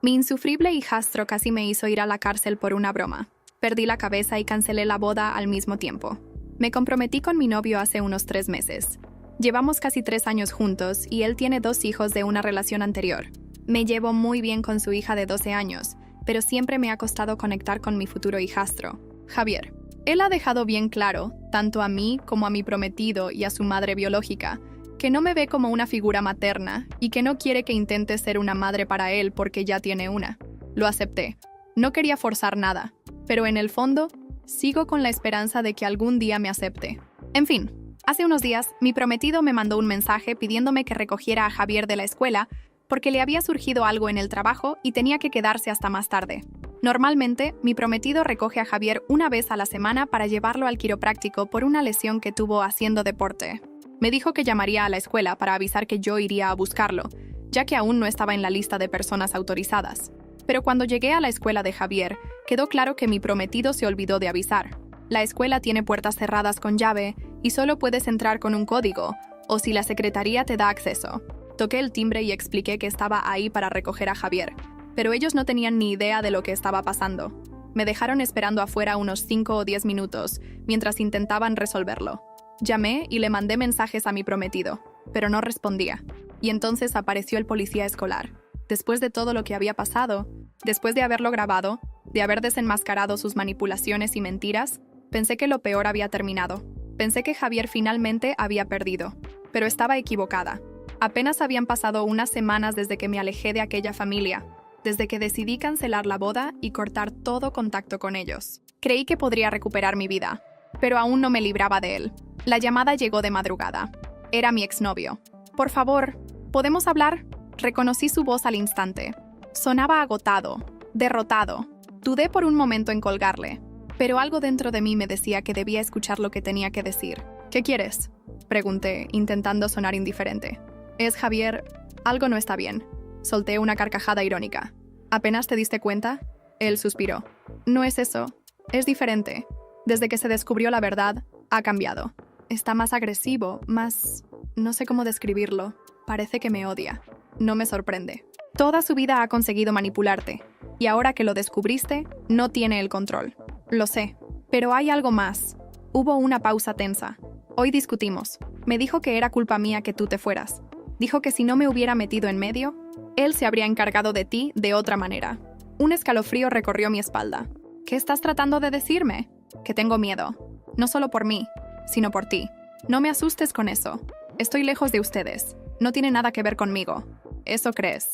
Mi insufrible hijastro casi me hizo ir a la cárcel por una broma. Perdí la cabeza y cancelé la boda al mismo tiempo. Me comprometí con mi novio hace unos 3 meses. Llevamos casi 3 años juntos y él tiene 2 hijos de una relación anterior. Me llevo muy bien con su hija de 12 años, pero siempre me ha costado conectar con mi futuro hijastro, Javier. Él ha dejado bien claro, tanto a mí como a mi prometido y a su madre biológica, que no me ve como una figura materna y que no quiere que intente ser una madre para él porque ya tiene una. Lo acepté. No quería forzar nada, pero en el fondo, sigo con la esperanza de que algún día me acepte. En fin, hace unos días, mi prometido me mandó un mensaje pidiéndome que recogiera a Javier de la escuela porque le había surgido algo en el trabajo y tenía que quedarse hasta más tarde. Normalmente, mi prometido recoge a Javier una vez a la semana para llevarlo al quiropráctico por una lesión que tuvo haciendo deporte. Me dijo que llamaría a la escuela para avisar que yo iría a buscarlo, ya que aún no estaba en la lista de personas autorizadas. Pero cuando llegué a la escuela de Javier, quedó claro que mi prometido se olvidó de avisar. La escuela tiene puertas cerradas con llave y solo puedes entrar con un código, o si la secretaría te da acceso. Toqué el timbre y expliqué que estaba ahí para recoger a Javier, pero ellos no tenían ni idea de lo que estaba pasando. Me dejaron esperando afuera unos 5 o 10 minutos, mientras intentaban resolverlo. Llamé y le mandé mensajes a mi prometido, pero no respondía. Y entonces apareció el policía escolar. Después de todo lo que había pasado, después de haberlo grabado, de haber desenmascarado sus manipulaciones y mentiras, pensé que lo peor había terminado. Pensé que Javier finalmente había perdido, pero estaba equivocada. Apenas habían pasado unas semanas desde que me alejé de aquella familia, desde que decidí cancelar la boda y cortar todo contacto con ellos. Creí que podría recuperar mi vida, pero aún no me libraba de él. La llamada llegó de madrugada. Era mi exnovio. «Por favor, ¿podemos hablar?» Reconocí su voz al instante. Sonaba agotado, derrotado. Dudé por un momento en colgarle, pero algo dentro de mí me decía que debía escuchar lo que tenía que decir. «¿Qué quieres?», pregunté, intentando sonar indiferente. «Es Javier. Algo no está bien». Solté una carcajada irónica. «¿Apenas te diste cuenta?», él suspiró. «No es eso. Es diferente. Desde que se descubrió la verdad, ha cambiado. Está más agresivo, más... no sé cómo describirlo. Parece que me odia. No me sorprende. Toda su vida ha conseguido manipularte, y ahora que lo descubriste, no tiene el control. Lo sé, pero hay algo más». Hubo una pausa tensa. «Hoy discutimos. Me dijo que era culpa mía que tú te fueras. Dijo que si no me hubiera metido en medio, él se habría encargado de ti de otra manera». Un escalofrío recorrió mi espalda. «¿Qué estás tratando de decirme?» «Que tengo miedo. No solo por mí, sino por ti. No me asustes con eso. Estoy lejos de ustedes. No tiene nada que ver conmigo. Eso crees.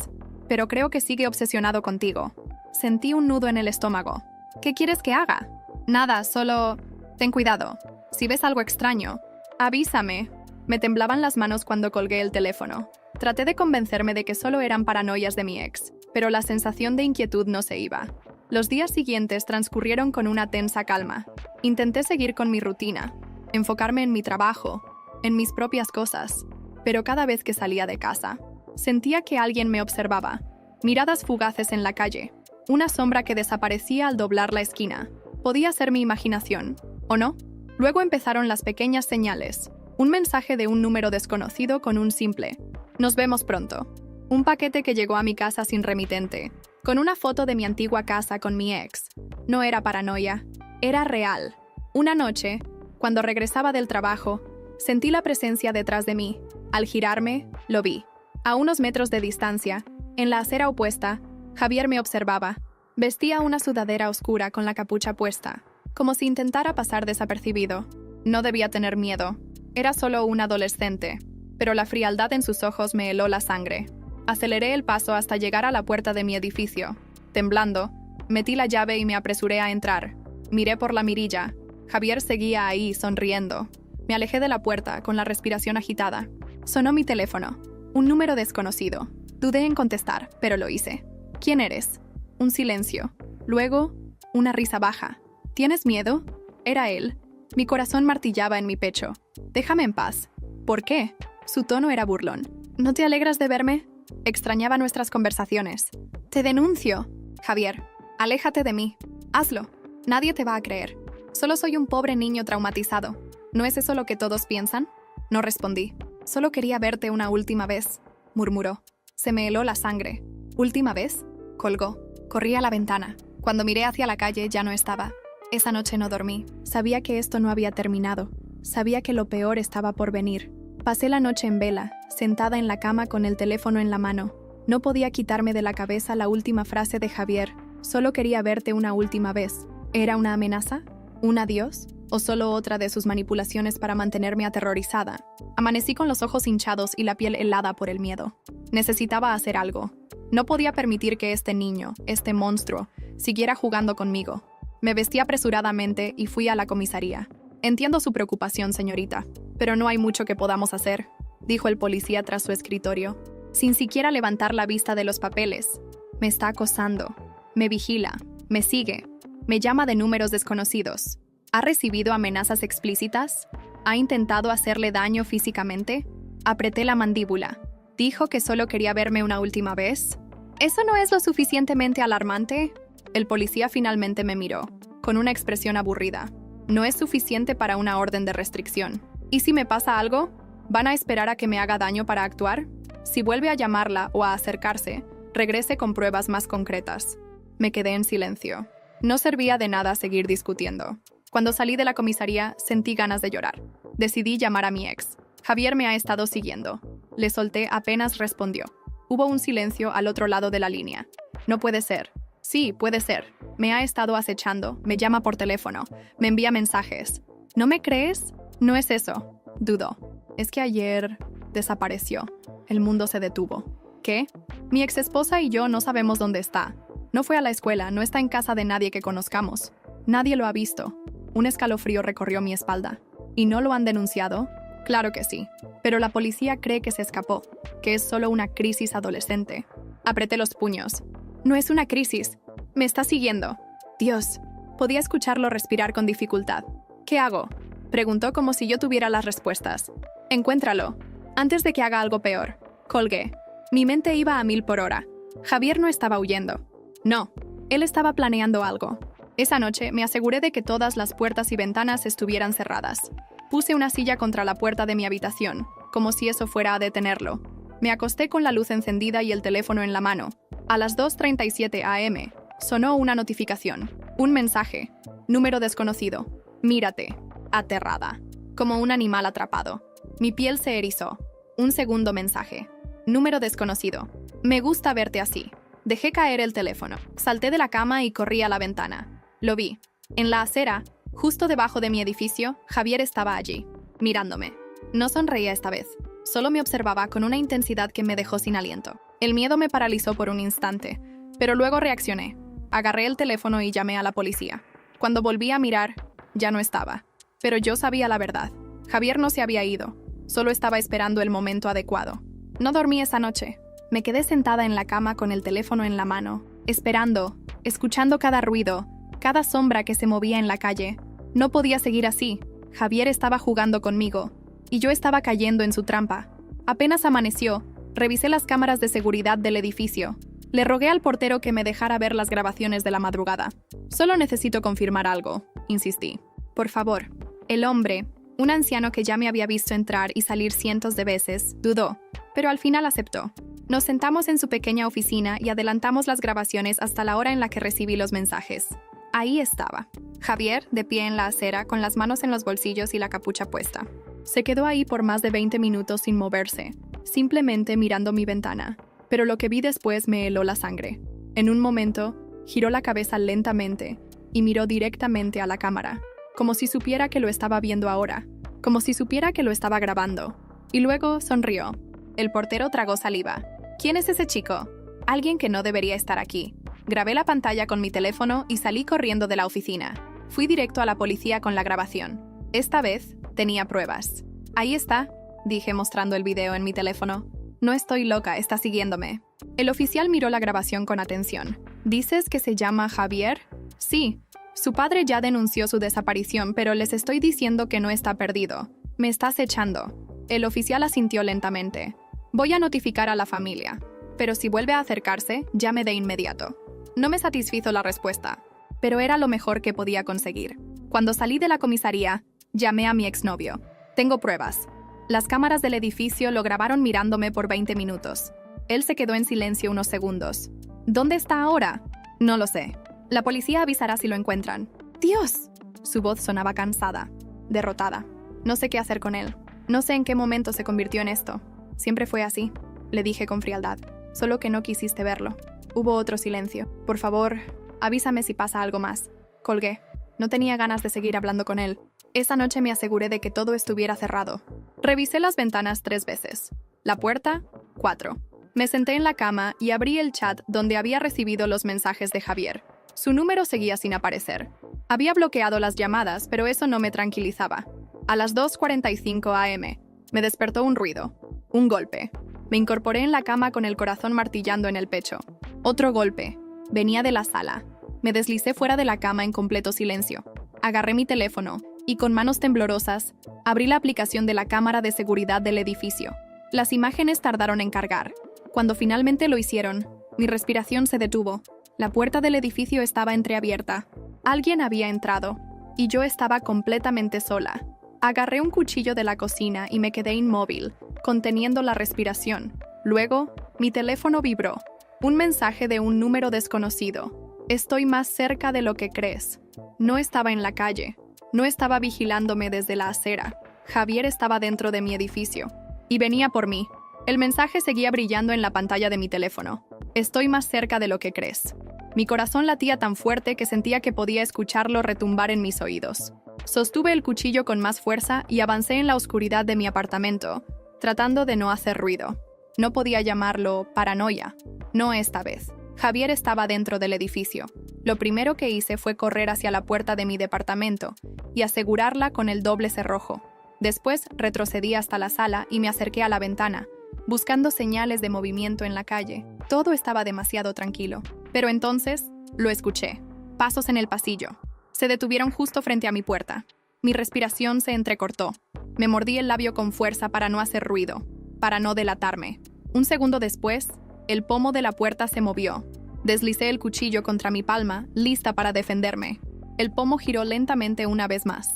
Pero creo que sigue obsesionado contigo». Sentí un nudo en el estómago. «¿Qué quieres que haga?» «Nada, solo... ten cuidado. Si ves algo extraño, avísame». Me temblaban las manos cuando colgué el teléfono. Traté de convencerme de que solo eran paranoias de mi ex, pero la sensación de inquietud no se iba. Los días siguientes transcurrieron con una tensa calma. Intenté seguir con mi rutina, enfocarme en mi trabajo, en mis propias cosas, pero cada vez que salía de casa, sentía que alguien me observaba. Miradas fugaces en la calle, una sombra que desaparecía al doblar la esquina. Podía ser mi imaginación, ¿o no? Luego empezaron las pequeñas señales. Un mensaje de un número desconocido con un simple «Nos vemos pronto». Un paquete que llegó a mi casa sin remitente, con una foto de mi antigua casa con mi ex. No era paranoia, era real. Una noche, cuando regresaba del trabajo, sentí la presencia detrás de mí. Al girarme, lo vi. A unos metros de distancia, en la acera opuesta, Javier me observaba. Vestía una sudadera oscura con la capucha puesta, como si intentara pasar desapercibido. No debía tener miedo. Era solo un adolescente, pero la frialdad en sus ojos me heló la sangre. Aceleré el paso hasta llegar a la puerta de mi edificio. Temblando, metí la llave y me apresuré a entrar. Miré por la mirilla. Javier seguía ahí, sonriendo. Me alejé de la puerta, con la respiración agitada. Sonó mi teléfono. Un número desconocido. Dudé en contestar, pero lo hice. «¿Quién eres?» Un silencio. Luego, una risa baja. «¿Tienes miedo?» Era él. Mi corazón martillaba en mi pecho. «Déjame en paz». «¿Por qué?» Su tono era burlón. «¿No te alegras de verme?» Extrañaba nuestras conversaciones. «Te denuncio». «Javier, aléjate de mí. Hazlo. Nadie te va a creer. Solo soy un pobre niño traumatizado. ¿No es eso lo que todos piensan?» No respondí. «Solo quería verte una última vez», murmuró. Se me heló la sangre. «¿Última vez? Colgó. Corrí a la ventana. Cuando miré hacia la calle ya no estaba. Esa noche no dormí. Sabía que esto no había terminado. Sabía que lo peor estaba por venir. Pasé la noche en vela, sentada en la cama con el teléfono en la mano. No podía quitarme de la cabeza la última frase de Javier. Solo quería verte una última vez. ¿Era una amenaza? ¿Un adiós? ¿O solo otra de sus manipulaciones para mantenerme aterrorizada? Amanecí con los ojos hinchados y la piel helada por el miedo. Necesitaba hacer algo. No podía permitir que este niño, este monstruo, siguiera jugando conmigo. Me vestí apresuradamente y fui a la comisaría. Entiendo su preocupación, señorita, pero no hay mucho que podamos hacer, dijo el policía tras su escritorio, sin siquiera levantar la vista de los papeles. Me está acosando, me vigila, me sigue, me llama de números desconocidos. ¿Ha recibido amenazas explícitas? ¿Ha intentado hacerle daño físicamente? Apreté la mandíbula. ¿Dijo que solo quería verme una última vez? ¿Eso no es lo suficientemente alarmante? El policía finalmente me miró, con una expresión aburrida. No es suficiente para una orden de restricción. ¿Y si me pasa algo? ¿Van a esperar a que me haga daño para actuar? Si vuelve a llamarla o a acercarse, regrese con pruebas más concretas. Me quedé en silencio. No servía de nada seguir discutiendo. Cuando salí de la comisaría, sentí ganas de llorar. Decidí llamar a mi ex. Javier me ha estado siguiendo. Le solté apenas respondió. Hubo un silencio al otro lado de la línea. No puede ser. Sí, puede ser. Me ha estado acechando, me llama por teléfono, me envía mensajes. ¿No me crees? No es eso. Dudó. Es que ayer desapareció. El mundo se detuvo. ¿Qué? Mi exesposa y yo no sabemos dónde está. No fue a la escuela, no está en casa de nadie que conozcamos. Nadie lo ha visto. Un escalofrío recorrió mi espalda. ¿Y no lo han denunciado? Claro que sí. Pero la policía cree que se escapó, que es solo una crisis adolescente. Apreté los puños. No es una crisis. Me está siguiendo. Dios. Podía escucharlo respirar con dificultad. ¿Qué hago? Preguntó como si yo tuviera las respuestas. Encuéntralo. Antes de que haga algo peor. Colgué. Mi mente iba a 1000 por hora. Javier no estaba huyendo. No. Él estaba planeando algo. Esa noche me aseguré de que todas las puertas y ventanas estuvieran cerradas. Puse una silla contra la puerta de mi habitación, como si eso fuera a detenerlo. Me acosté con la luz encendida y el teléfono en la mano. A las 2:37 am, sonó una notificación. Un mensaje. Número desconocido. Mírate. Aterrada. Como un animal atrapado. Mi piel se erizó. Un segundo mensaje. Número desconocido. Me gusta verte así. Dejé caer el teléfono. Salté de la cama y corrí a la ventana. Lo vi. En la acera, justo debajo de mi edificio, Javier estaba allí, mirándome. No sonreía esta vez. Solo me observaba con una intensidad que me dejó sin aliento. El miedo me paralizó por un instante, pero luego reaccioné. Agarré el teléfono y llamé a la policía. Cuando volví a mirar, ya no estaba. Pero yo sabía la verdad. Javier no se había ido. Solo estaba esperando el momento adecuado. No dormí esa noche. Me quedé sentada en la cama con el teléfono en la mano, esperando, escuchando cada ruido, cada sombra que se movía en la calle. No podía seguir así. Javier estaba jugando conmigo, y yo estaba cayendo en su trampa. Apenas amaneció, revisé las cámaras de seguridad del edificio. Le rogué al portero que me dejara ver las grabaciones de la madrugada. Solo necesito confirmar algo, insistí. Por favor. El hombre, un anciano que ya me había visto entrar y salir cientos de veces, dudó, pero al final aceptó. Nos sentamos en su pequeña oficina y adelantamos las grabaciones hasta la hora en la que recibí los mensajes. Ahí estaba. Javier, de pie en la acera, con las manos en los bolsillos y la capucha puesta. Se quedó ahí por más de 20 minutos sin moverse, simplemente mirando mi ventana. Pero lo que vi después me heló la sangre. En un momento, giró la cabeza lentamente y miró directamente a la cámara, como si supiera que lo estaba viendo ahora, como si supiera que lo estaba grabando. Y luego sonrió. El portero tragó saliva. ¿Quién es ese chico? Alguien que no debería estar aquí. Grabé la pantalla con mi teléfono y salí corriendo de la oficina. Fui directo a la policía con la grabación. Esta vez, tenía pruebas. Ahí está, dije mostrando el video en mi teléfono. No estoy loca, está siguiéndome. El oficial miró la grabación con atención. ¿Dices que se llama Javier? Sí. Su padre ya denunció su desaparición, pero les estoy diciendo que no está perdido. Me está acechando. El oficial asintió lentamente. Voy a notificar a la familia. Pero si vuelve a acercarse, llame de inmediato. No me satisfizo la respuesta, pero era lo mejor que podía conseguir. Cuando salí de la comisaría, llamé a mi exnovio. Tengo pruebas. Las cámaras del edificio lo grabaron mirándome por 20 minutos. Él se quedó en silencio unos segundos. ¿Dónde está ahora? No lo sé. La policía avisará si lo encuentran. ¡Dios! Su voz sonaba cansada, derrotada. No sé qué hacer con él. No sé en qué momento se convirtió en esto. Siempre fue así, le dije con frialdad. Solo que no quisiste verlo. Hubo otro silencio. Por favor, avísame si pasa algo más. Colgué. No tenía ganas de seguir hablando con él. Esa noche me aseguré de que todo estuviera cerrado. Revisé las ventanas 3 veces. La puerta, 4. Me senté en la cama y abrí el chat donde había recibido los mensajes de Javier. Su número seguía sin aparecer. Había bloqueado las llamadas, pero eso no me tranquilizaba. A las 2:45 am, me despertó un ruido. Un golpe. Me incorporé en la cama con el corazón martillando en el pecho. Otro golpe. Venía de la sala. Me deslicé fuera de la cama en completo silencio. Agarré mi teléfono y con manos temblorosas, abrí la aplicación de la cámara de seguridad del edificio. Las imágenes tardaron en cargar. Cuando finalmente lo hicieron, mi respiración se detuvo. La puerta del edificio estaba entreabierta. Alguien había entrado, y yo estaba completamente sola. Agarré un cuchillo de la cocina y me quedé inmóvil, conteniendo la respiración. Luego, mi teléfono vibró. Un mensaje de un número desconocido. Estoy más cerca de lo que crees. No estaba en la calle. No estaba vigilándome desde la acera. Javier estaba dentro de mi edificio. Y venía por mí. El mensaje seguía brillando en la pantalla de mi teléfono. Estoy más cerca de lo que crees. Mi corazón latía tan fuerte que sentía que podía escucharlo retumbar en mis oídos. Sostuve el cuchillo con más fuerza y avancé en la oscuridad de mi apartamento, tratando de no hacer ruido. No podía llamarlo paranoia. No esta vez. Javier estaba dentro del edificio. Lo primero que hice fue correr hacia la puerta de mi departamento y asegurarla con el doble cerrojo. Después retrocedí hasta la sala y me acerqué a la ventana, buscando señales de movimiento en la calle. Todo estaba demasiado tranquilo. Pero entonces, lo escuché. Pasos en el pasillo. Se detuvieron justo frente a mi puerta. Mi respiración se entrecortó. Me mordí el labio con fuerza para no hacer ruido, para no delatarme. Un segundo después, el pomo de la puerta se movió. Deslicé el cuchillo contra mi palma, lista para defenderme. El pomo giró lentamente una vez más.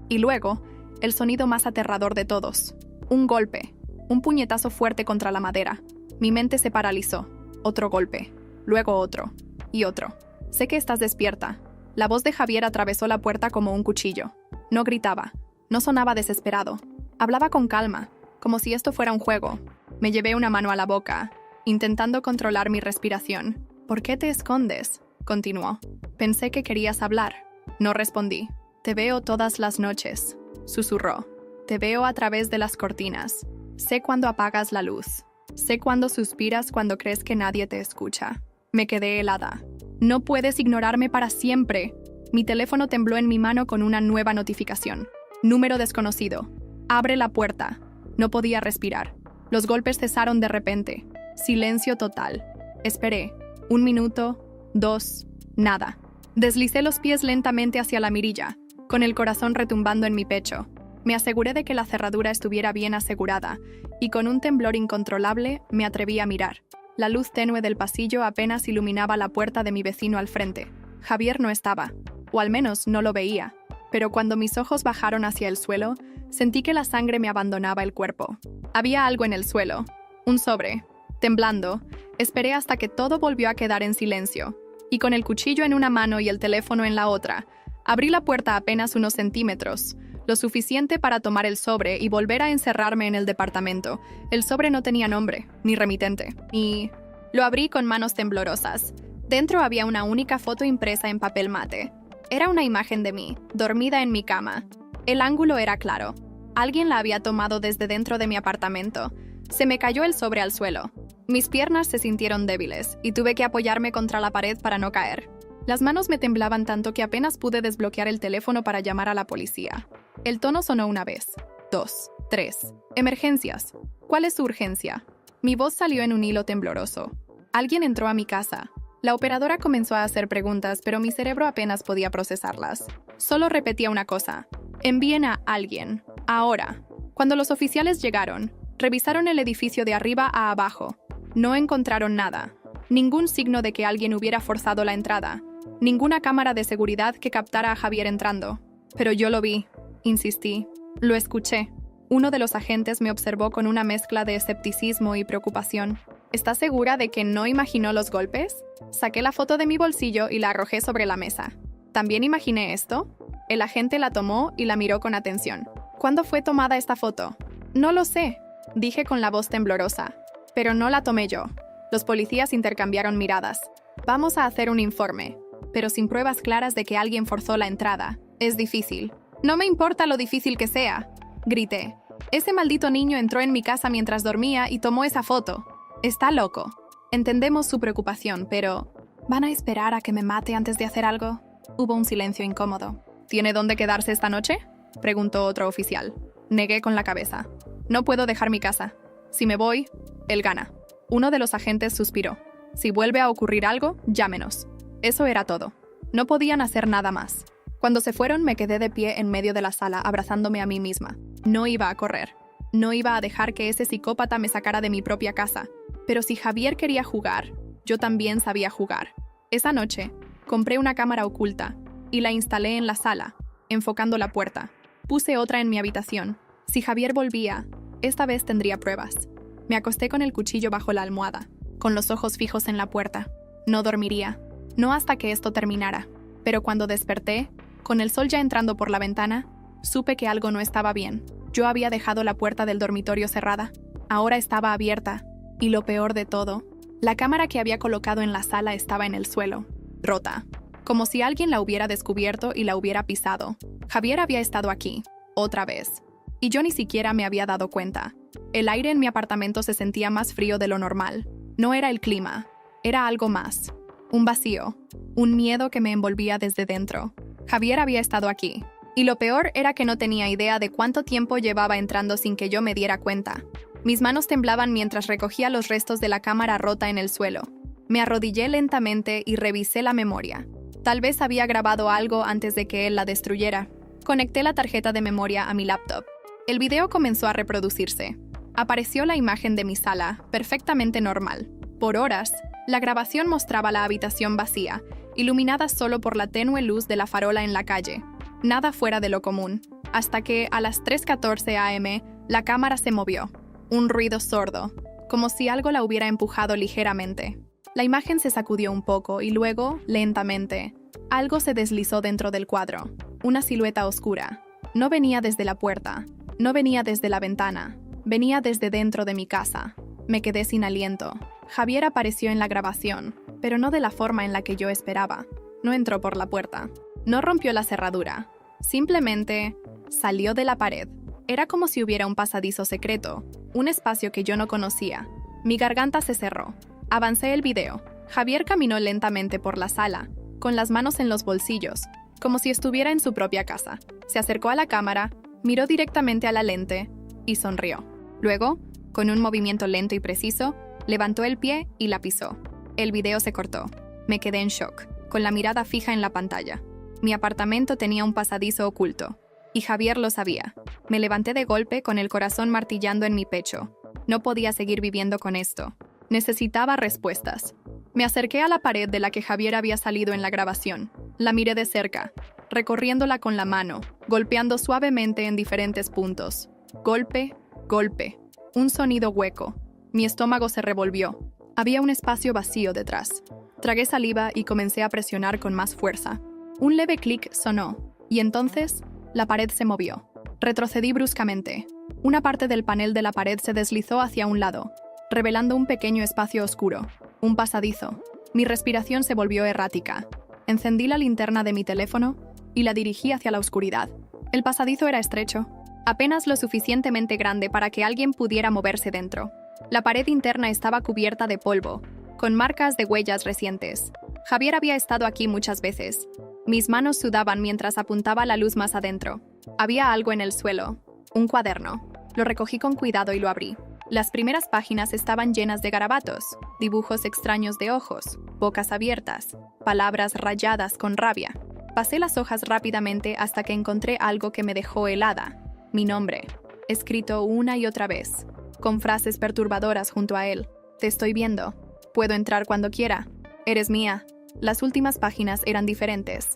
Y luego, el sonido más aterrador de todos. Un golpe. Un puñetazo fuerte contra la madera. Mi mente se paralizó. Otro golpe. Luego otro. Y otro. Sé que estás despierta. La voz de Javier atravesó la puerta como un cuchillo. No gritaba. No sonaba desesperado. Hablaba con calma, como si esto fuera un juego. Me llevé una mano a la boca, intentando controlar mi respiración. ¿Por qué te escondes?, continuó. Pensé que querías hablar. No respondí. Te veo todas las noches, susurró. Te veo a través de las cortinas. Sé cuando apagas la luz. Sé cuando suspiras cuando crees que nadie te escucha. Me quedé helada. No puedes ignorarme para siempre. Mi teléfono tembló en mi mano con una nueva notificación. Número desconocido. Abre la puerta. No podía respirar. Los golpes cesaron de repente. Silencio total. Esperé. 1 minuto, 2, nada. Deslicé los pies lentamente hacia la mirilla, con el corazón retumbando en mi pecho. Me aseguré de que la cerradura estuviera bien asegurada, y con un temblor incontrolable me atreví a mirar. La luz tenue del pasillo apenas iluminaba la puerta de mi vecino al frente. Javier no estaba, o al menos no lo veía, pero cuando mis ojos bajaron hacia el suelo, sentí que la sangre me abandonaba el cuerpo. Había algo en el suelo, un sobre. Temblando, esperé hasta que todo volvió a quedar en silencio, y con el cuchillo en una mano y el teléfono en la otra, abrí la puerta apenas unos centímetros, lo suficiente para tomar el sobre y volver a encerrarme en el departamento. El sobre no tenía nombre, ni remitente, y... Lo abrí con manos temblorosas. Dentro había una única foto impresa en papel mate. Era una imagen de mí, dormida en mi cama. El ángulo era claro. Alguien la había tomado desde dentro de mi apartamento. Se me cayó el sobre al suelo. Mis piernas se sintieron débiles y tuve que apoyarme contra la pared para no caer. Las manos me temblaban tanto que apenas pude desbloquear el teléfono para llamar a la policía. El tono sonó 1 vez, 2, 3. Emergencias. ¿Cuál es su urgencia? Mi voz salió en un hilo tembloroso. Alguien entró a mi casa. La operadora comenzó a hacer preguntas, pero mi cerebro apenas podía procesarlas. Solo repetía una cosa. Envíen a alguien. Ahora. Cuando los oficiales llegaron, revisaron el edificio de arriba a abajo. No encontraron nada. Ningún signo de que alguien hubiera forzado la entrada. Ninguna cámara de seguridad que captara a Javier entrando. Pero yo lo vi. Insistí. Lo escuché. Uno de los agentes me observó con una mezcla de escepticismo y preocupación. ¿Estás segura de que no imaginó los golpes? Saqué la foto de mi bolsillo y la arrojé sobre la mesa. ¿También imaginé esto? El agente la tomó y la miró con atención. ¿Cuándo fue tomada esta foto? No lo sé, dije con la voz temblorosa. Pero no la tomé yo. Los policías intercambiaron miradas. Vamos a hacer un informe, pero sin pruebas claras de que alguien forzó la entrada. Es difícil. No me importa lo difícil que sea, grité. Ese maldito niño entró en mi casa mientras dormía y tomó esa foto. Está loco. Entendemos su preocupación, pero ¿van a esperar a que me mate antes de hacer algo? Hubo un silencio incómodo. ¿Tiene dónde quedarse esta noche?, preguntó otro oficial. Negué con la cabeza. No puedo dejar mi casa. Si me voy, él gana. Uno de los agentes suspiró. Si vuelve a ocurrir algo, llámenos. Eso era todo. No podían hacer nada más. Cuando se fueron, me quedé de pie en medio de la sala, abrazándome a mí misma. No iba a correr. No iba a dejar que ese psicópata me sacara de mi propia casa. Pero si Javier quería jugar, yo también sabía jugar. Esa noche, compré una cámara oculta y la instalé en la sala, enfocando la puerta. Puse otra en mi habitación. Si Javier volvía, esta vez tendría pruebas. Me acosté con el cuchillo bajo la almohada, con los ojos fijos en la puerta. No dormiría. No hasta que esto terminara. Pero cuando desperté, con el sol ya entrando por la ventana, supe que algo no estaba bien. Yo había dejado la puerta del dormitorio cerrada. Ahora estaba abierta. Y lo peor de todo, la cámara que había colocado en la sala estaba en el suelo, rota. Como si alguien la hubiera descubierto y la hubiera pisado. Javier había estado aquí, otra vez. Y yo ni siquiera me había dado cuenta. El aire en mi apartamento se sentía más frío de lo normal. No era el clima, era algo más. Un vacío, un miedo que me envolvía desde dentro. Javier había estado aquí. Y lo peor era que no tenía idea de cuánto tiempo llevaba entrando sin que yo me diera cuenta. Mis manos temblaban mientras recogía los restos de la cámara rota en el suelo. Me arrodillé lentamente y revisé la memoria. Tal vez había grabado algo antes de que él la destruyera. Conecté la tarjeta de memoria a mi laptop. El video comenzó a reproducirse. Apareció la imagen de mi sala, perfectamente normal. Por horas, la grabación mostraba la habitación vacía, iluminada solo por la tenue luz de la farola en la calle. Nada fuera de lo común, hasta que, a las 3:14 am, la cámara se movió. Un ruido sordo, como si algo la hubiera empujado ligeramente. La imagen se sacudió un poco y luego, lentamente, algo se deslizó dentro del cuadro. Una silueta oscura. No venía desde la puerta, no venía desde la ventana, venía desde dentro de mi casa. Me quedé sin aliento. Javier apareció en la grabación, pero no de la forma en la que yo esperaba. No entró por la puerta. No rompió la cerradura. Simplemente salió de la pared. Era como si hubiera un pasadizo secreto, un espacio que yo no conocía. Mi garganta se cerró. Avancé el video. Javier caminó lentamente por la sala, con las manos en los bolsillos, como si estuviera en su propia casa. Se acercó a la cámara, miró directamente a la lente y sonrió. Luego, con un movimiento lento y preciso, levantó el pie y la pisó. El video se cortó. Me quedé en shock, con la mirada fija en la pantalla. Mi apartamento tenía un pasadizo oculto, y Javier lo sabía. Me levanté de golpe con el corazón martillando en mi pecho. No podía seguir viviendo con esto. Necesitaba respuestas. Me acerqué a la pared de la que Javier había salido en la grabación. La miré de cerca, recorriéndola con la mano, golpeando suavemente en diferentes puntos. Golpe, golpe. Un sonido hueco. Mi estómago se revolvió. Había un espacio vacío detrás. Tragué saliva y comencé a presionar con más fuerza. Un leve clic sonó, y entonces la pared se movió. Retrocedí bruscamente. Una parte del panel de la pared se deslizó hacia un lado, revelando un pequeño espacio oscuro, un pasadizo. Mi respiración se volvió errática. Encendí la linterna de mi teléfono y la dirigí hacia la oscuridad. El pasadizo era estrecho, apenas lo suficientemente grande para que alguien pudiera moverse dentro. La pared interna estaba cubierta de polvo, con marcas de huellas recientes. Javier había estado aquí muchas veces. Mis manos sudaban mientras apuntaba la luz más adentro. Había algo en el suelo, un cuaderno. Lo recogí con cuidado y lo abrí. Las primeras páginas estaban llenas de garabatos, dibujos extraños de ojos, bocas abiertas, palabras rayadas con rabia. Pasé las hojas rápidamente hasta que encontré algo que me dejó helada. Mi nombre, escrito una y otra vez, con frases perturbadoras junto a él. Te estoy viendo. Puedo entrar cuando quiera. Eres mía. Las últimas páginas eran diferentes.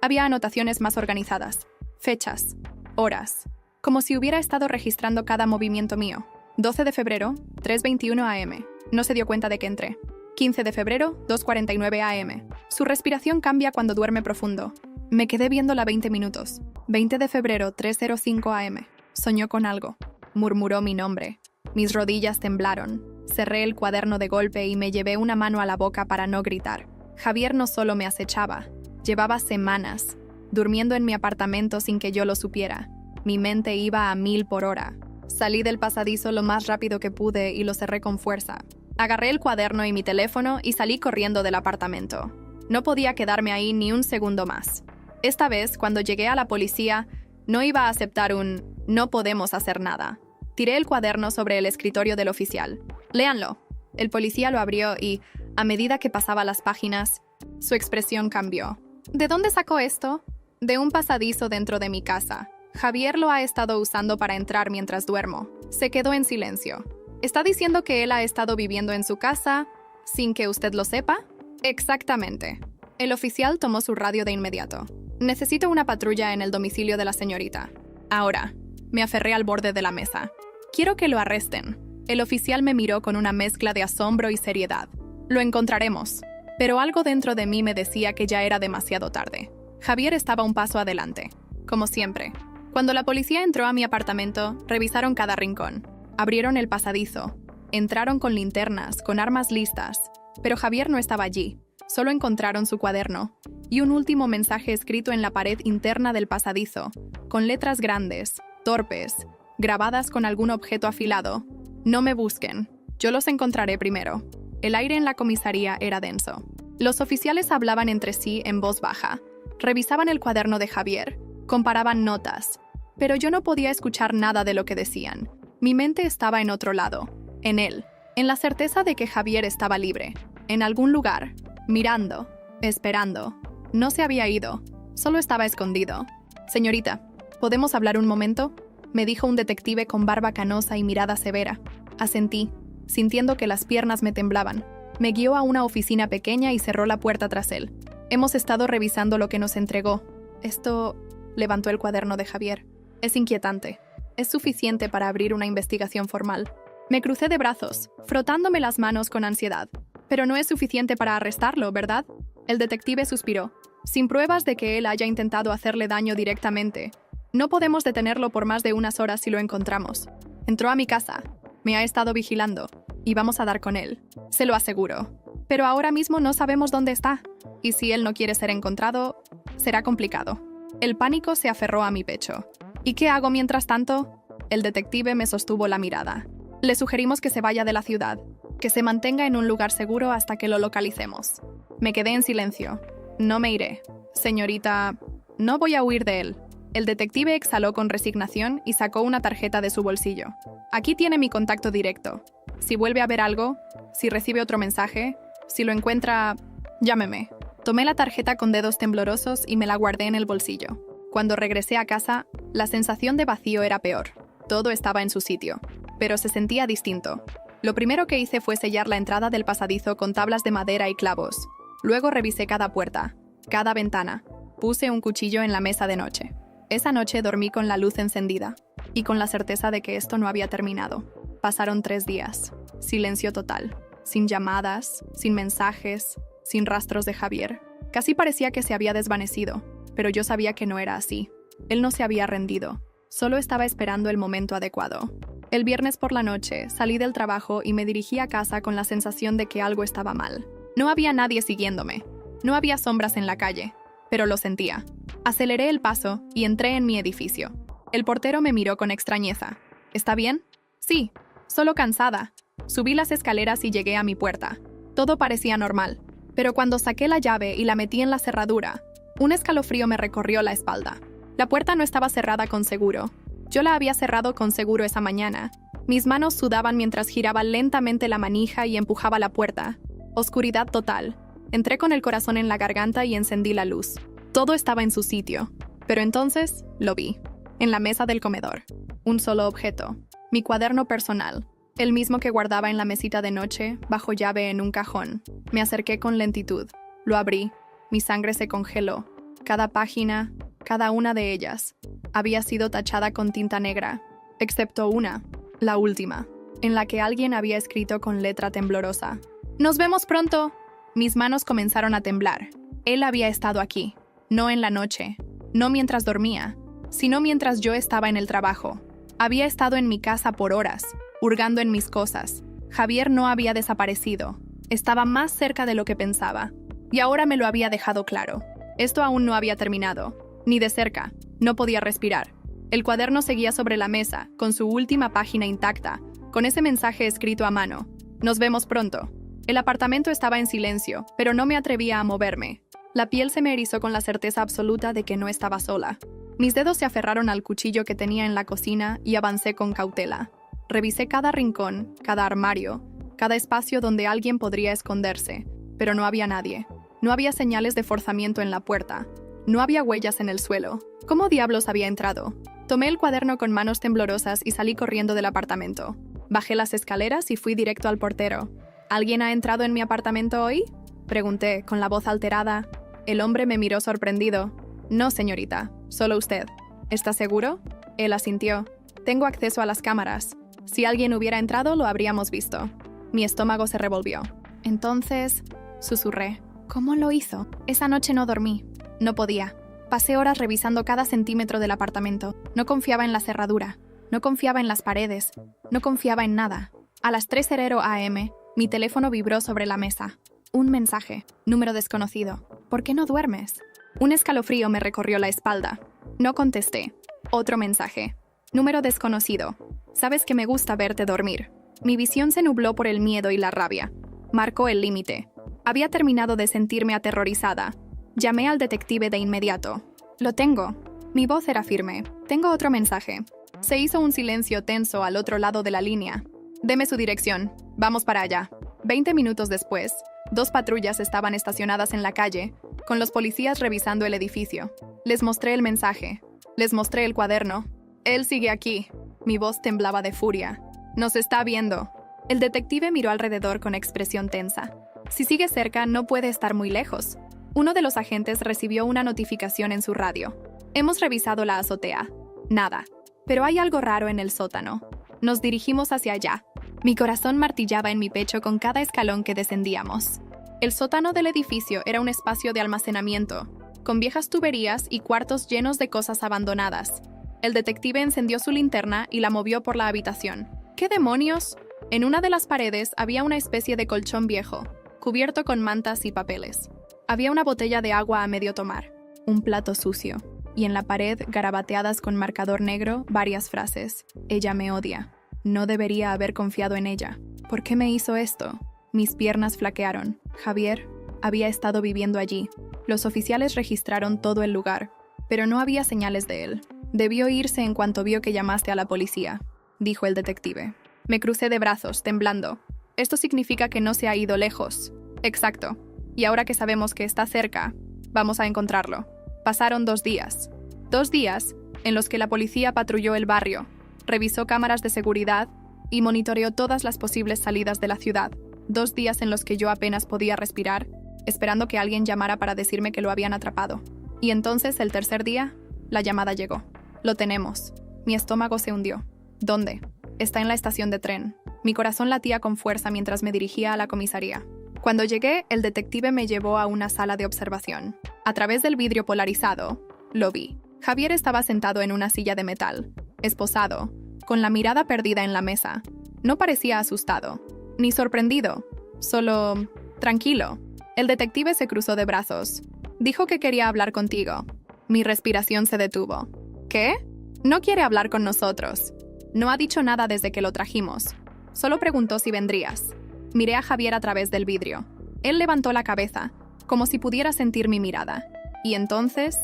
Había anotaciones más organizadas, fechas, horas, como si hubiera estado registrando cada movimiento mío. 12 de febrero, 3:21 am. No se dio cuenta de que entré. 15 de febrero, 2:49 am. Su respiración cambia cuando duerme profundo. Me quedé viéndola 20 minutos. 20 de febrero, 3:05 am. Soñó con algo. Murmuró mi nombre. Mis rodillas temblaron. Cerré el cuaderno de golpe y me llevé una mano a la boca para no gritar. Javier no solo me acechaba. Llevaba semanas, durmiendo en mi apartamento sin que yo lo supiera. Mi mente iba a 1000 por hora. Salí del pasadizo lo más rápido que pude y lo cerré con fuerza. Agarré el cuaderno y mi teléfono y salí corriendo del apartamento. No podía quedarme ahí ni un segundo más. Esta vez, cuando llegué a la policía, no iba a aceptar un «no podemos hacer nada». Tiré el cuaderno sobre el escritorio del oficial. «Léanlo». El policía lo abrió y, a medida que pasaba las páginas, su expresión cambió. «¿De dónde sacó esto?» «De un pasadizo dentro de mi casa. Javier lo ha estado usando para entrar mientras duermo». Se quedó en silencio. ¿Está diciendo que él ha estado viviendo en su casa sin que usted lo sepa? Exactamente. El oficial tomó su radio de inmediato. Necesito una patrulla en el domicilio de la señorita. Ahora. Me aferré al borde de la mesa. Quiero que lo arresten. El oficial me miró con una mezcla de asombro y seriedad. Lo encontraremos. Pero algo dentro de mí me decía que ya era demasiado tarde. Javier estaba un paso adelante. Como siempre. Cuando la policía entró a mi apartamento, revisaron cada rincón. Abrieron el pasadizo. Entraron con linternas, con armas listas. Pero Javier no estaba allí. Solo encontraron su cuaderno y un último mensaje escrito en la pared interna del pasadizo, con letras grandes, torpes, grabadas con algún objeto afilado. No me busquen. Yo los encontraré primero. El aire en la comisaría era denso. Los oficiales hablaban entre sí en voz baja. Revisaban el cuaderno de Javier. Comparaban notas. Pero yo no podía escuchar nada de lo que decían. Mi mente estaba en otro lado, en él, en la certeza de que Javier estaba libre, en algún lugar, mirando, esperando. No se había ido, solo estaba escondido. «Señorita, ¿podemos hablar un momento?», me dijo un detective con barba canosa y mirada severa. Asentí, sintiendo que las piernas me temblaban. Me guió a una oficina pequeña y cerró la puerta tras él. «Hemos estado revisando lo que nos entregó. Esto…», levantó el cuaderno de Javier. «Es inquietante. Es suficiente para abrir una investigación formal». Me crucé de brazos, frotándome las manos con ansiedad. «Pero no es suficiente para arrestarlo, ¿verdad?». El detective suspiró. «Sin pruebas de que él haya intentado hacerle daño directamente, no podemos detenerlo por más de unas horas si lo encontramos. Entró a mi casa, me ha estado vigilando, y vamos a dar con él. Se lo aseguro. Pero ahora mismo no sabemos dónde está, y si él no quiere ser encontrado, será complicado». El pánico se aferró a mi pecho. «¿Y qué hago mientras tanto?». El detective me sostuvo la mirada. «Le sugerimos que se vaya de la ciudad, que se mantenga en un lugar seguro hasta que lo localicemos». Me quedé en silencio. «No me iré. Señorita, no voy a huir de él». El detective exhaló con resignación y sacó una tarjeta de su bolsillo. «Aquí tiene mi contacto directo. Si vuelve a ver algo, si recibe otro mensaje, si lo encuentra, llámeme». Tomé la tarjeta con dedos temblorosos y me la guardé en el bolsillo. Cuando regresé a casa, la sensación de vacío era peor. Todo estaba en su sitio, pero se sentía distinto. Lo primero que hice fue sellar la entrada del pasadizo con tablas de madera y clavos. Luego revisé cada puerta, cada ventana. Puse un cuchillo en la mesa de noche. Esa noche dormí con la luz encendida y con la certeza de que esto no había terminado. Pasaron 3 días. Silencio total. Sin llamadas, sin mensajes, sin rastros de Javier. Casi parecía que se había desvanecido, pero yo sabía que no era así. Él no se había rendido. Solo estaba esperando el momento adecuado. El viernes por la noche salí del trabajo y me dirigí a casa con la sensación de que algo estaba mal. No había nadie siguiéndome. No había sombras en la calle, pero lo sentía. Aceleré el paso y entré en mi edificio. El portero me miró con extrañeza. «¿Está bien?». «Sí, solo cansada». Subí las escaleras y llegué a mi puerta. Todo parecía normal, pero cuando saqué la llave y la metí en la cerradura, un escalofrío me recorrió la espalda. La puerta no estaba cerrada con seguro. Yo la había cerrado con seguro esa mañana. Mis manos sudaban mientras giraba lentamente la manija y empujaba la puerta. Oscuridad total. Entré con el corazón en la garganta y encendí la luz. Todo estaba en su sitio. Pero entonces lo vi. En la mesa del comedor. Un solo objeto. Mi cuaderno personal. El mismo que guardaba en la mesita de noche, bajo llave en un cajón. Me acerqué con lentitud. Lo abrí. Mi sangre se congeló. Cada página, cada una de ellas, había sido tachada con tinta negra, excepto una, la última. en la que alguien había escrito con letra temblorosa: «Nos vemos pronto». Mis manos comenzaron a temblar. Él había estado aquí, no en la noche, no mientras dormía, sino mientras yo estaba en el trabajo. Había estado en mi casa por horas, hurgando en mis cosas. Javier no había desaparecido. Estaba más cerca de lo que pensaba. Y ahora me lo había dejado claro. Esto aún no había terminado. Ni de cerca. No podía respirar. El cuaderno seguía sobre la mesa, con su última página intacta, con ese mensaje escrito a mano: «Nos vemos pronto». El apartamento estaba en silencio, pero no me atrevía a moverme. La piel se me erizó con la certeza absoluta de que no estaba sola. Mis dedos se aferraron al cuchillo que tenía en la cocina y avancé con cautela. Revisé cada rincón, cada armario, cada espacio donde alguien podría esconderse, pero no había nadie. No había señales de forzamiento en la puerta. No había huellas en el suelo. ¿Cómo diablos había entrado? Tomé el cuaderno con manos temblorosas y salí corriendo del apartamento. Bajé las escaleras y fui directo al portero. «¿Alguien ha entrado en mi apartamento hoy?», pregunté, con la voz alterada. El hombre me miró sorprendido. «No, señorita, solo usted». «¿Está seguro?». Él asintió. «Tengo acceso a las cámaras. Si alguien hubiera entrado, lo habríamos visto». Mi estómago se revolvió. «Entonces», susurré, «¿cómo lo hizo?». Esa noche no dormí. No podía. Pasé horas revisando cada centímetro del apartamento. No confiaba en la cerradura. No confiaba en las paredes. No confiaba en nada. A las 3:00 a.m., mi teléfono vibró sobre la mesa. Un mensaje. Número desconocido. «¿Por qué no duermes?». Un escalofrío me recorrió la espalda. No contesté. Otro mensaje. «Número desconocido. Sabes que me gusta verte dormir». Mi visión se nubló por el miedo y la rabia. Marcó el límite. Había terminado de sentirme aterrorizada. Llamé al detective de inmediato. «Lo tengo». Mi voz era firme. «Tengo otro mensaje». Se hizo un silencio tenso al otro lado de la línea. «Deme su dirección. Vamos para allá». 20 minutos después, 2 patrullas estaban estacionadas en la calle, con los policías revisando el edificio. Les mostré el mensaje. Les mostré el cuaderno. «Él sigue aquí». Mi voz temblaba de furia. «Nos está viendo». El detective miró alrededor con expresión tensa. «Si sigue cerca, no puede estar muy lejos». Uno de los agentes recibió una notificación en su radio. «Hemos revisado la azotea». Nada. Pero hay algo raro en el sótano. Nos dirigimos hacia allá. Mi corazón martillaba en mi pecho con cada escalón que descendíamos. El sótano del edificio era un espacio de almacenamiento, con viejas tuberías y cuartos llenos de cosas abandonadas. El detective encendió su linterna y la movió por la habitación. ¿Qué demonios? En una de las paredes había una especie de colchón viejo, cubierto con mantas y papeles. Había una botella de agua a medio tomar, un plato sucio, y en la pared, garabateadas con marcador negro, varias frases. «Ella me odia. No debería haber confiado en ella. ¿Por qué me hizo esto?». Mis piernas flaquearon. Javier había estado viviendo allí. Los oficiales registraron todo el lugar, pero no había señales de él. «Debió irse en cuanto vio que llamaste a la policía», dijo el detective. Me crucé de brazos, temblando. «Esto significa que no se ha ido lejos». «Exacto. Y ahora que sabemos que está cerca, vamos a encontrarlo». Pasaron 2 días. 2 días en los que la policía patrulló el barrio, revisó cámaras de seguridad y monitoreó todas las posibles salidas de la ciudad. 2 días en los que yo apenas podía respirar, esperando que alguien llamara para decirme que lo habían atrapado. Y entonces, el 3er día, la llamada llegó. «Lo tenemos». Mi estómago se hundió. «¿Dónde?». «Está en la estación de tren». Mi corazón latía con fuerza mientras me dirigía a la comisaría. Cuando llegué, el detective me llevó a una sala de observación. A través del vidrio polarizado, lo vi. Javier estaba sentado en una silla de metal, esposado, con la mirada perdida en la mesa. No parecía asustado, ni sorprendido, solo tranquilo. El detective se cruzó de brazos. «Dijo que quería hablar contigo». Mi respiración se detuvo. «¿Qué?». «No quiere hablar con nosotros. No ha dicho nada desde que lo trajimos. Solo preguntó si vendrías». Miré a Javier a través del vidrio. Él levantó la cabeza, como si pudiera sentir mi mirada. Y entonces,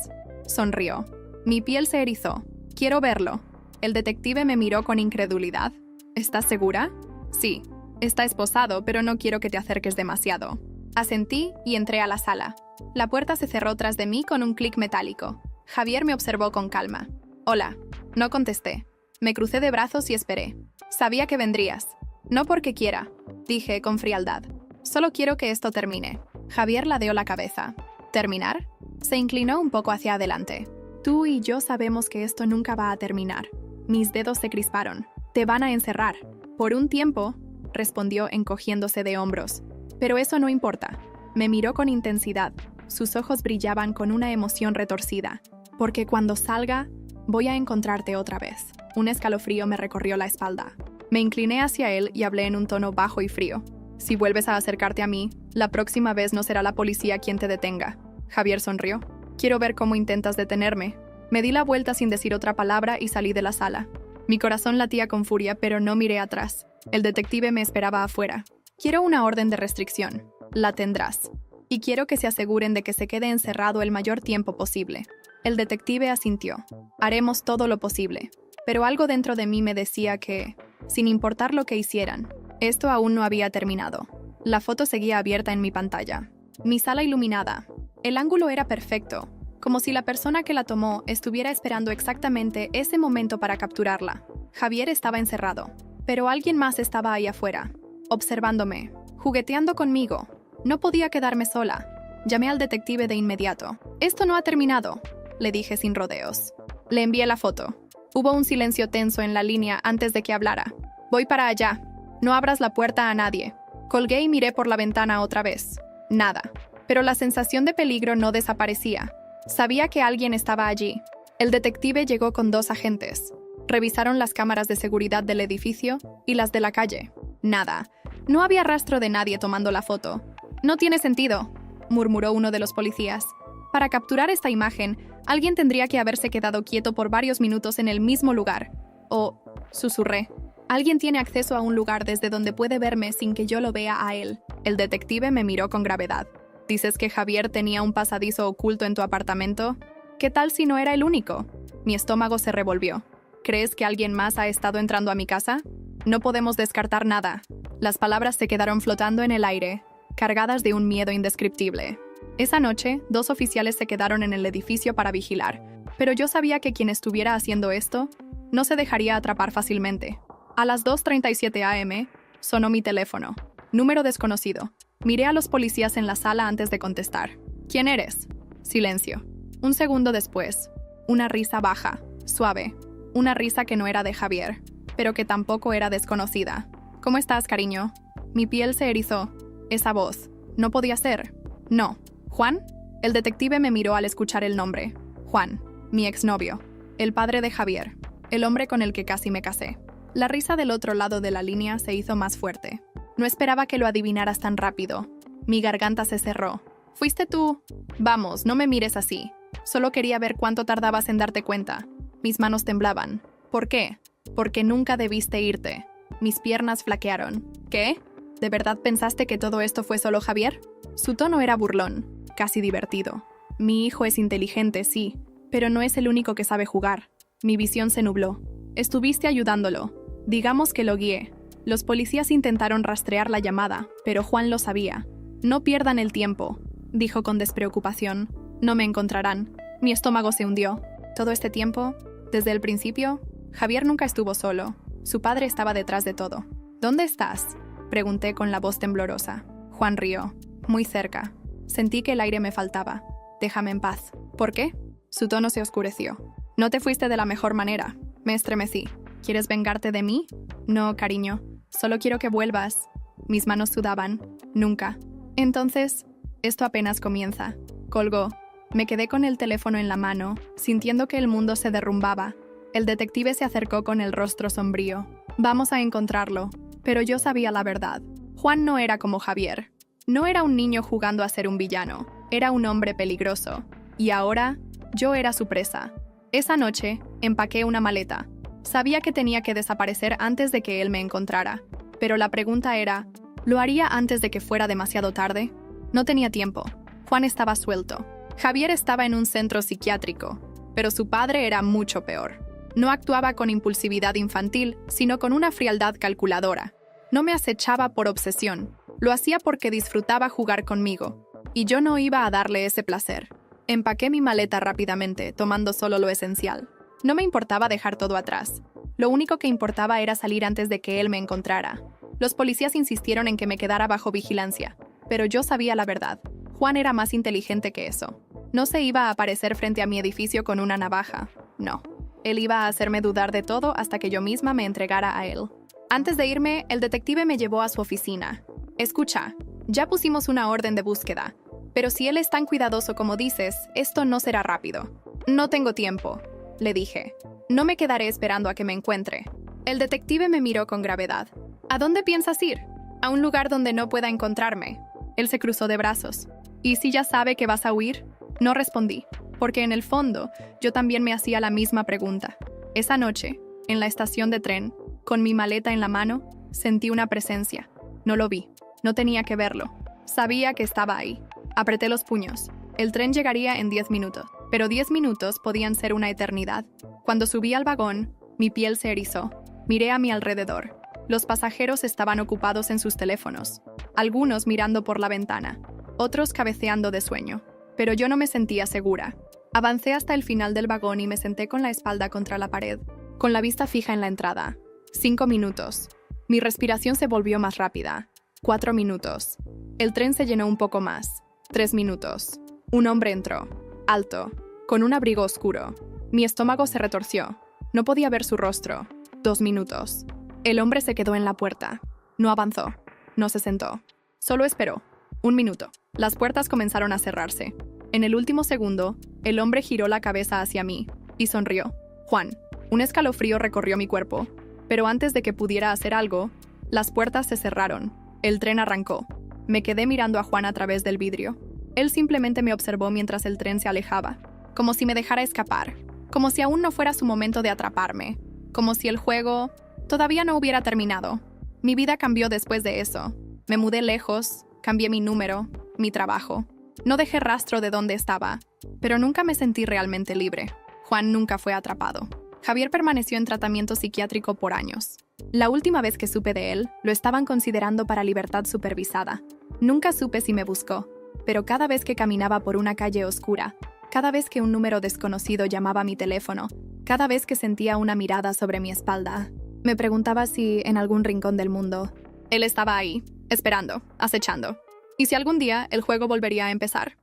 sonrió. Mi piel se erizó. «Quiero verlo». El detective me miró con incredulidad. «¿Estás segura?». «Sí. Está esposado, pero no quiero que te acerques demasiado». Asentí y entré a la sala. La puerta se cerró tras de mí con un clic metálico. Javier me observó con calma. «Hola». No contesté. Me crucé de brazos y esperé. «Sabía que vendrías». «No porque quiera», dije con frialdad. «Solo quiero que esto termine». Javier ladeó la cabeza. «¿Terminar?». Se inclinó un poco hacia adelante. «Tú y yo sabemos que esto nunca va a terminar». Mis dedos se crisparon. «Te van a encerrar». Por un tiempo, respondió encogiéndose de hombros. Pero eso no importa. Me miró con intensidad. Sus ojos brillaban con una emoción retorcida. Porque cuando salga, voy a encontrarte otra vez. Un escalofrío me recorrió la espalda. Me incliné hacia él y hablé en un tono bajo y frío. Si vuelves a acercarte a mí, la próxima vez no será la policía quien te detenga. Javier sonrió. Quiero ver cómo intentas detenerme. Me di la vuelta sin decir otra palabra y salí de la sala. Mi corazón latía con furia, pero no miré atrás. El detective me esperaba afuera. Quiero una orden de restricción. La tendrás. Y quiero que se aseguren de que se quede encerrado el mayor tiempo posible. El detective asintió. Haremos todo lo posible. Pero algo dentro de mí me decía que, sin importar lo que hicieran, esto aún no había terminado. La foto seguía abierta en mi pantalla. Mi sala iluminada. El ángulo era perfecto, como si la persona que la tomó estuviera esperando exactamente ese momento para capturarla. Javier estaba encerrado, pero alguien más estaba ahí afuera, observándome, jugueteando conmigo. No podía quedarme sola. Llamé al detective de inmediato. Esto no ha terminado, le dije sin rodeos. Le envié la foto. Hubo un silencio tenso en la línea antes de que hablara. Voy para allá. No abras la puerta a nadie. Colgué y miré por la ventana otra vez. Nada. Pero la sensación de peligro no desaparecía. Sabía que alguien estaba allí. El detective llegó con 2 agentes. Revisaron las cámaras de seguridad del edificio y las de la calle. Nada. No había rastro de nadie tomando la foto. No tiene sentido, murmuró uno de los policías. Para capturar esta imagen, alguien tendría que haberse quedado quieto por varios minutos en el mismo lugar. Susurré. Alguien tiene acceso a un lugar desde donde puede verme sin que yo lo vea a él. El detective me miró con gravedad. ¿Dices que Javier tenía un pasadizo oculto en tu apartamento? ¿Qué tal si no era el único? Mi estómago se revolvió. ¿Crees que alguien más ha estado entrando a mi casa? No podemos descartar nada. Las palabras se quedaron flotando en el aire, cargadas de un miedo indescriptible. Esa noche, 2 oficiales se quedaron en el edificio para vigilar, pero yo sabía que quien estuviera haciendo esto no se dejaría atrapar fácilmente. A las 2:37 am, sonó mi teléfono. Número desconocido. Miré a los policías en la sala antes de contestar. ¿Quién eres? Silencio. Un segundo después, una risa baja, suave. Una risa que no era de Javier, pero que tampoco era desconocida. ¿Cómo estás, cariño? Mi piel se erizó. Esa voz. No podía ser. No. ¿Juan? El detective me miró al escuchar el nombre. Juan, mi exnovio. El padre de Javier. El hombre con el que casi me casé. La risa del otro lado de la línea se hizo más fuerte. No esperaba que lo adivinaras tan rápido. Mi garganta se cerró. ¿Fuiste tú? Vamos, no me mires así. Solo quería ver cuánto tardabas en darte cuenta. Mis manos temblaban. ¿Por qué? Porque nunca debiste irte. Mis piernas flaquearon. ¿Qué? ¿De verdad pensaste que todo esto fue solo Javier? Su tono era burlón, casi divertido. Mi hijo es inteligente, sí, pero no es el único que sabe jugar. Mi visión se nubló. Estuviste ayudándolo. Digamos que lo guié. Los policías intentaron rastrear la llamada, pero Juan lo sabía. No pierdan el tiempo, dijo con despreocupación. No me encontrarán. Mi estómago se hundió. Todo este tiempo, desde el principio, Javier nunca estuvo solo. Su padre estaba detrás de todo. ¿Dónde estás?, pregunté con la voz temblorosa. Juan rió. Muy cerca. Sentí que el aire me faltaba. Déjame en paz. ¿Por qué? Su tono se oscureció. No te fuiste de la mejor manera. Me estremecí. ¿Quieres vengarte de mí? No, cariño. Solo quiero que vuelvas. Mis manos sudaban. Nunca. Entonces, esto apenas comienza. Colgó. Me quedé con el teléfono en la mano, sintiendo que el mundo se derrumbaba. El detective se acercó con el rostro sombrío. Vamos a encontrarlo. Pero yo sabía la verdad. Juan no era como Javier. No era un niño jugando a ser un villano. Era un hombre peligroso. Y ahora, yo era su presa. Esa noche, empaqué una maleta. Sabía que tenía que desaparecer antes de que él me encontrara. Pero la pregunta era, ¿lo haría antes de que fuera demasiado tarde? No tenía tiempo. Juan estaba suelto. Javier estaba en un centro psiquiátrico, pero su padre era mucho peor. No actuaba con impulsividad infantil, sino con una frialdad calculadora. No me acechaba por obsesión. Lo hacía porque disfrutaba jugar conmigo, y yo no iba a darle ese placer. Empaqué mi maleta rápidamente, tomando solo lo esencial. No me importaba dejar todo atrás. Lo único que importaba era salir antes de que él me encontrara. Los policías insistieron en que me quedara bajo vigilancia, pero yo sabía la verdad. Juan era más inteligente que eso. No se iba a aparecer frente a mi edificio con una navaja. No. Él iba a hacerme dudar de todo hasta que yo misma me entregara a él. Antes de irme, el detective me llevó a su oficina. Escucha, ya pusimos una orden de búsqueda, pero si él es tan cuidadoso como dices, esto no será rápido. No tengo tiempo, le dije. No me quedaré esperando a que me encuentre. El detective me miró con gravedad. ¿A dónde piensas ir? A un lugar donde no pueda encontrarme. Él se cruzó de brazos. ¿Y si ya sabe que vas a huir? No respondí, porque en el fondo yo también me hacía la misma pregunta. Esa noche, en la estación de tren, con mi maleta en la mano, sentí una presencia. No lo vi. No tenía que verlo. Sabía que estaba ahí. Apreté los puños. El tren llegaría en 10 minutos, pero 10 minutos podían ser una eternidad. Cuando subí al vagón, mi piel se erizó. Miré a mi alrededor. Los pasajeros estaban ocupados en sus teléfonos, algunos mirando por la ventana, otros cabeceando de sueño. Pero yo no me sentía segura. Avancé hasta el final del vagón y me senté con la espalda contra la pared, con la vista fija en la entrada. 5 minutos. Mi respiración se volvió más rápida. 4 minutos. El tren se llenó un poco más. 3 minutos. Un hombre entró, alto, con un abrigo oscuro. Mi estómago se retorció. No podía ver su rostro. 2 minutos. El hombre se quedó en la puerta. No avanzó. No se sentó. Solo esperó. 1 minuto. Las puertas comenzaron a cerrarse. En el último segundo, el hombre giró la cabeza hacia mí y sonrió. Juan. Un escalofrío recorrió mi cuerpo. Pero antes de que pudiera hacer algo, las puertas se cerraron. El tren arrancó. Me quedé mirando a Juan a través del vidrio. Él simplemente me observó mientras el tren se alejaba, como si me dejara escapar, como si aún no fuera su momento de atraparme, como si el juego todavía no hubiera terminado. Mi vida cambió después de eso. Me mudé lejos, cambié mi número, mi trabajo. No dejé rastro de dónde estaba, pero nunca me sentí realmente libre. Juan nunca fue atrapado. Javier permaneció en tratamiento psiquiátrico por años. La última vez que supe de él, lo estaban considerando para libertad supervisada. Nunca supe si me buscó, pero cada vez que caminaba por una calle oscura, cada vez que un número desconocido llamaba a mi teléfono, cada vez que sentía una mirada sobre mi espalda, me preguntaba si, en algún rincón del mundo, él estaba ahí, esperando, acechando. Y si algún día el juego volvería a empezar.